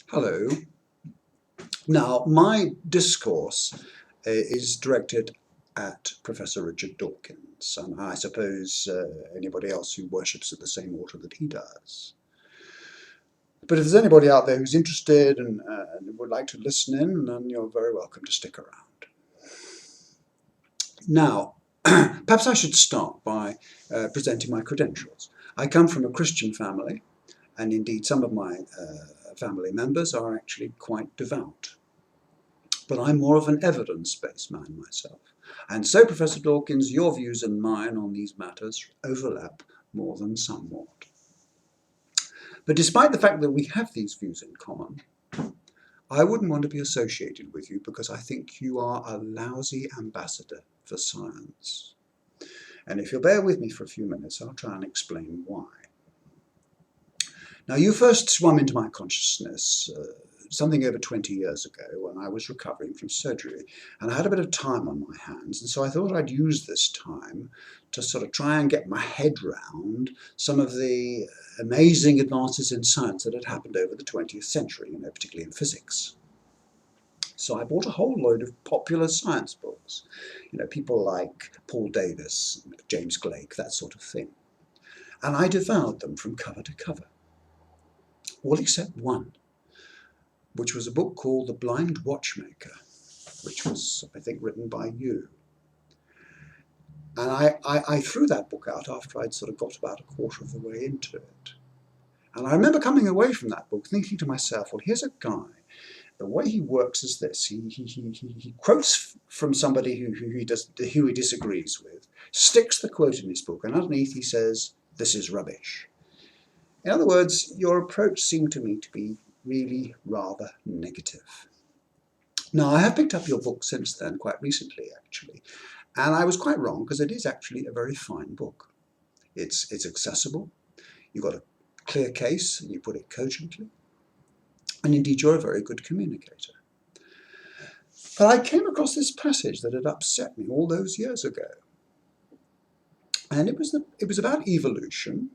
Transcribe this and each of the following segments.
Hello. Now, my discourse is directed at Professor Richard Dawkins, and I suppose anybody else who worships at the same altar that he does. But if there's anybody out there who's interested and would like to listen in, then you're very welcome to stick around. Now, perhaps I should start by presenting my credentials. I come from a Christian family, and indeed some of my family members are actually quite devout. But I'm more of an evidence-based man myself. And so, Professor Dawkins, your views and mine on these matters overlap more than somewhat. But despite the fact that we have these views in common, I wouldn't want to be associated with you because I think you are a lousy ambassador for science. And if you'll bear with me for a few minutes, I'll try and explain why. Now, you first swum into my consciousness something over 20 years ago when I was recovering from surgery, and I had a bit of time on my hands, and so I thought I'd use this time to sort of try and get my head round some of the amazing advances in science that had happened over the 20th century, particularly in physics. So I bought a whole load of popular science books, people like Paul Davies, James Blake, that sort of thing. And I devoured them from cover to cover, all except one, which was a book called The Blind Watchmaker, which was, I think, written by you. And I threw that book out after I'd sort of got about a quarter of the way into it. And I remember coming away from that book thinking to myself, well, here's a guy. The way he works is this. He quotes from somebody who he disagrees with, sticks the quote in his book, and underneath he says, this is rubbish. In other words, your approach seemed to me to be really rather negative. Now, I have picked up your book since then, quite recently actually, and I was quite wrong because it is actually a very fine book. It's accessible, you've got a clear case and you put it cogently, and indeed you're a very good communicator. But I came across this passage that had upset me all those years ago, and it was about evolution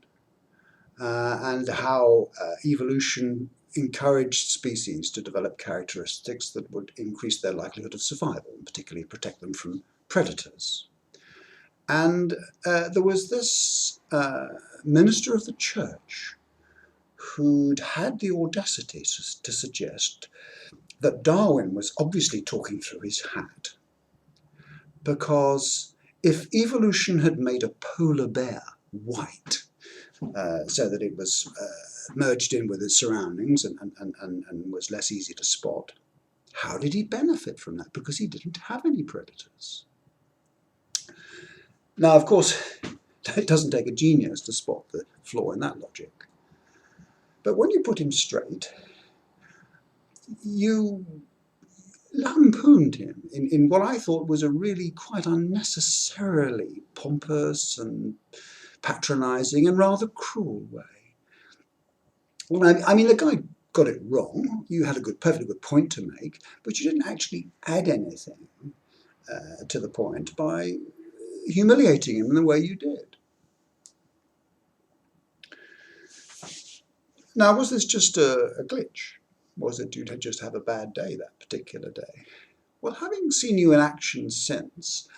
and how evolution encouraged species to develop characteristics that would increase their likelihood of survival, and particularly protect them from predators. And there was this minister of the church who'd had the audacity to suggest that Darwin was obviously talking through his hat, because if evolution had made a polar bear white, so that it was merged in with its surroundings and was less easy to spot, how did he benefit from that? Because he didn't have any predators. Now, of course, it doesn't take a genius to spot the flaw in that logic. But when you put him straight, you lampooned him in what I thought was a really quite unnecessarily pompous and patronising and rather cruel way. Well, I mean, the guy got it wrong. You had a perfectly good point to make, but you didn't actually add anything to the point by humiliating him in the way you did. Now, was this just a glitch? Was it you'd just have a bad day that particular day? Well, having seen you in action since,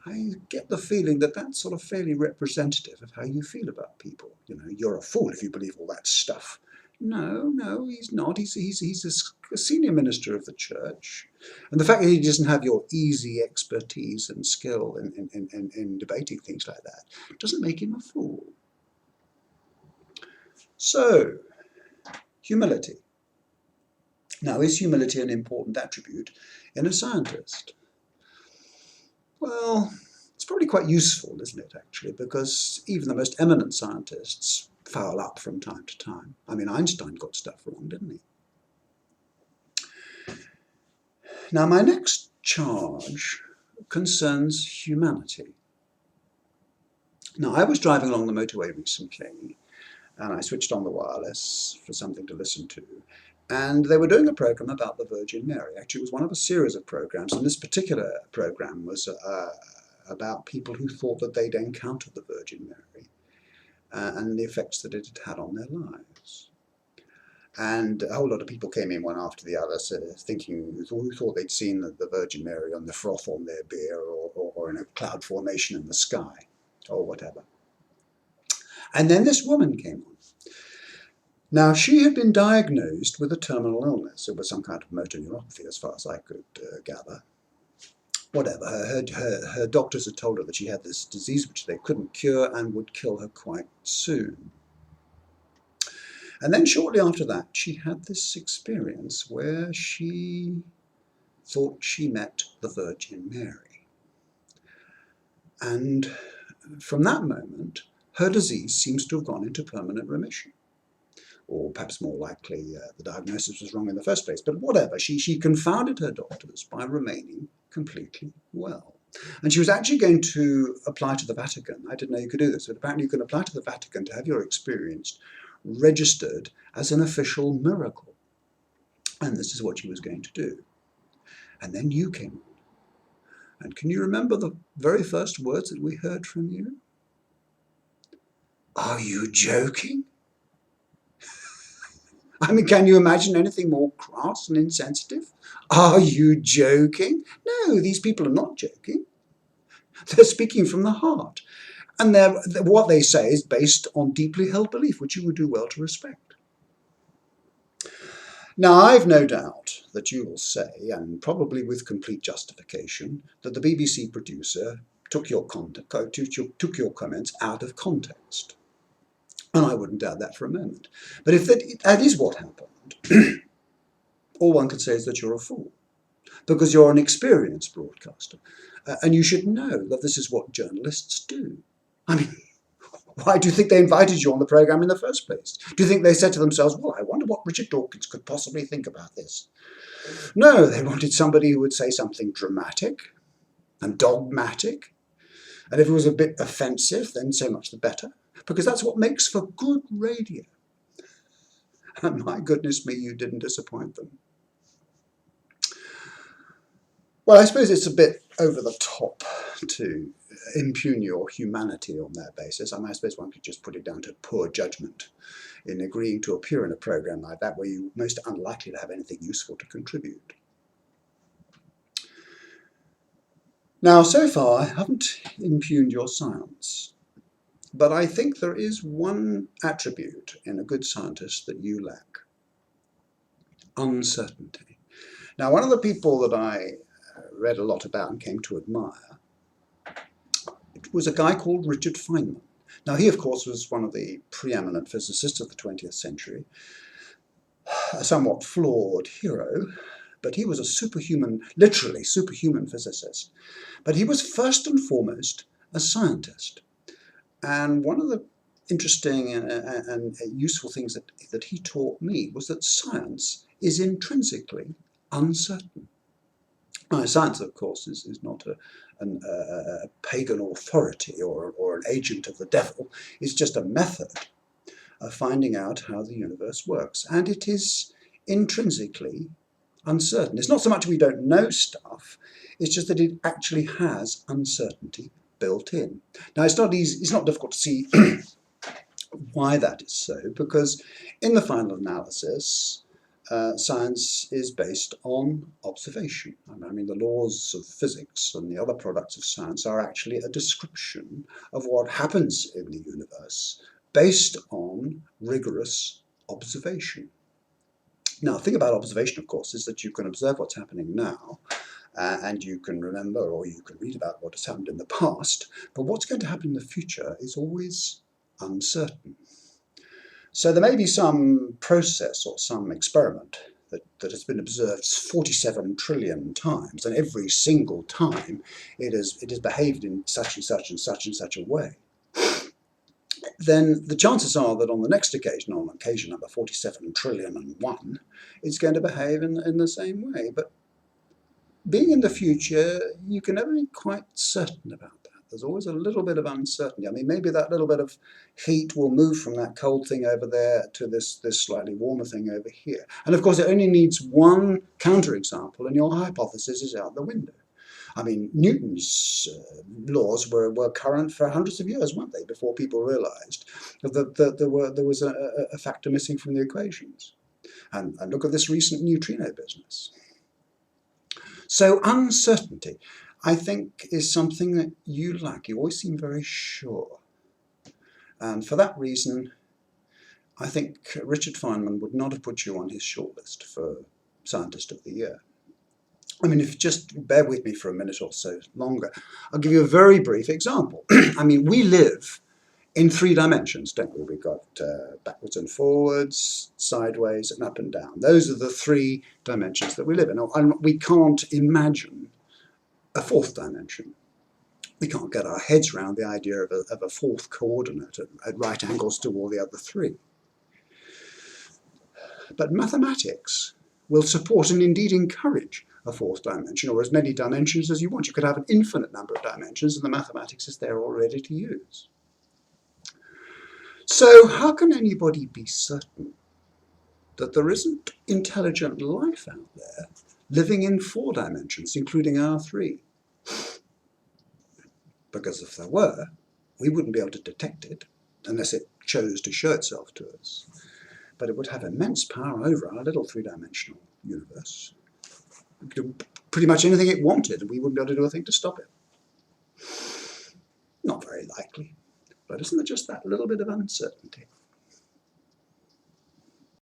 I get the feeling that that's sort of fairly representative of how you feel about people. You're a fool if you believe all that stuff. No, he's not. He's a senior minister of the church. And the fact that he doesn't have your easy expertise and skill in debating things like that doesn't make him a fool. So, humility. Now, is humility an important attribute in a scientist? Well, it's probably quite useful, isn't it, actually, because even the most eminent scientists foul up from time to time. I mean, Einstein got stuff wrong, didn't he? Now, my next charge concerns humanity. Now, I was driving along the motorway recently, and I switched on the wireless for something to listen to, and they were doing a program about the Virgin Mary. Actually, it was one of a series of programs, and this particular program was about people who thought that they'd encountered the Virgin Mary and the effects that it had had on their lives. And a whole lot of people came in one after the other, so thinking, who thought they'd seen the Virgin Mary on the froth on their beer, or in a cloud formation in the sky, or whatever. And then this woman came on. Now, she had been diagnosed with a terminal illness. It was some kind of motor neuropathy, as far as I could gather. Whatever, her doctors had told her that she had this disease which they couldn't cure and would kill her quite soon. And then shortly after that, she had this experience where she thought she met the Virgin Mary. And from that moment, her disease seems to have gone into permanent remission. Or perhaps more likely, the diagnosis was wrong in the first place. But whatever, she confounded her doctors by remaining completely well. And she was actually going to apply to the Vatican. I didn't know you could do this, but apparently you can apply to the Vatican to have your experience registered as an official miracle. And this is what she was going to do. And then you came on. And can you remember the very first words that we heard from you? Are you joking? I mean, can you imagine anything more crass and insensitive? Are you joking? No, these people are not joking. They're speaking from the heart. And what they say is based on deeply held belief, which you would do well to respect. Now, I've no doubt that you will say, and probably with complete justification, that the BBC producer took your comments out of context. And I wouldn't doubt that for a moment. But if that is what happened, all one could say is that you're a fool. Because you're an experienced broadcaster. And you should know that this is what journalists do. I mean, why do you think they invited you on the programme in the first place? Do you think they said to themselves, well, I wonder what Richard Dawkins could possibly think about this? No, they wanted somebody who would say something dramatic and dogmatic. And if it was a bit offensive, then so much the better. Because that's what makes for good radio. And my goodness me, you didn't disappoint them. Well, I suppose it's a bit over the top to impugn your humanity on that basis. I mean, I suppose one could just put it down to poor judgment in agreeing to appear in a programme like that where you're most unlikely to have anything useful to contribute. Now, so far, I haven't impugned your science. But I think there is one attribute in a good scientist that you lack. Uncertainty. Now, one of the people that I read a lot about and came to admire, it was a guy called Richard Feynman. Now, he, of course, was one of the preeminent physicists of the 20th century, a somewhat flawed hero, but he was a superhuman, literally superhuman physicist. But he was first and foremost a scientist. And one of the interesting and useful things that he taught me was that science is intrinsically uncertain. Now, science, of course, is not a pagan authority or an agent of the devil. It's just a method of finding out how the universe works. And it is intrinsically uncertain. It's not so much we don't know stuff, it's just that it actually has uncertainty built in. Now, it's not easy, it's not difficult to see why that is so, because in the final analysis, science is based on observation. I mean, the laws of physics and the other products of science are actually a description of what happens in the universe based on rigorous observation. Now, the thing about observation, of course, is that you can observe what's happening now, and you can remember or you can read about what has happened in the past, but what's going to happen in the future is always uncertain. So there may be some process or some experiment that has been observed 47 trillion times, and every single time it has behaved in such and such and such and such a way. Then the chances are that on the next occasion, on occasion number 47 trillion and one, it's going to behave in the same way. But being in the future, you can never be quite certain about that. There's always a little bit of uncertainty. I mean, maybe that little bit of heat will move from that cold thing over there to this slightly warmer thing over here. And of course, it only needs one counterexample, and your hypothesis is out the window. I mean, Newton's laws were current for hundreds of years, weren't they, before people realised that there was a factor missing from the equations. And look at this recent neutrino business. So uncertainty, I think, is something that you lack. You always seem very sure. And for that reason, I think Richard Feynman would not have put you on his shortlist for Scientist of the Year. I mean, if just bear with me for a minute or so longer, I'll give you a very brief example. I mean, we live in 3 dimensions, don't we? We've got backwards and forwards, sideways and up and down. Those are the 3 dimensions that we live in. And we can't imagine a 4th dimension. We can't get our heads around the idea of a 4th coordinate at right angles to all the other 3. But mathematics will support and indeed encourage a 4th dimension, or as many dimensions as you want. You could have an infinite number of dimensions, and the mathematics is there already to use. So how can anybody be certain that there isn't intelligent life out there living in 4 dimensions, including our 3? Because if there were, we wouldn't be able to detect it unless it chose to show itself to us. But it would have immense power over our little 3-dimensional universe. It could do pretty much anything it wanted, and we wouldn't be able to do a thing to stop it. Not very likely, but isn't there just that little bit of uncertainty?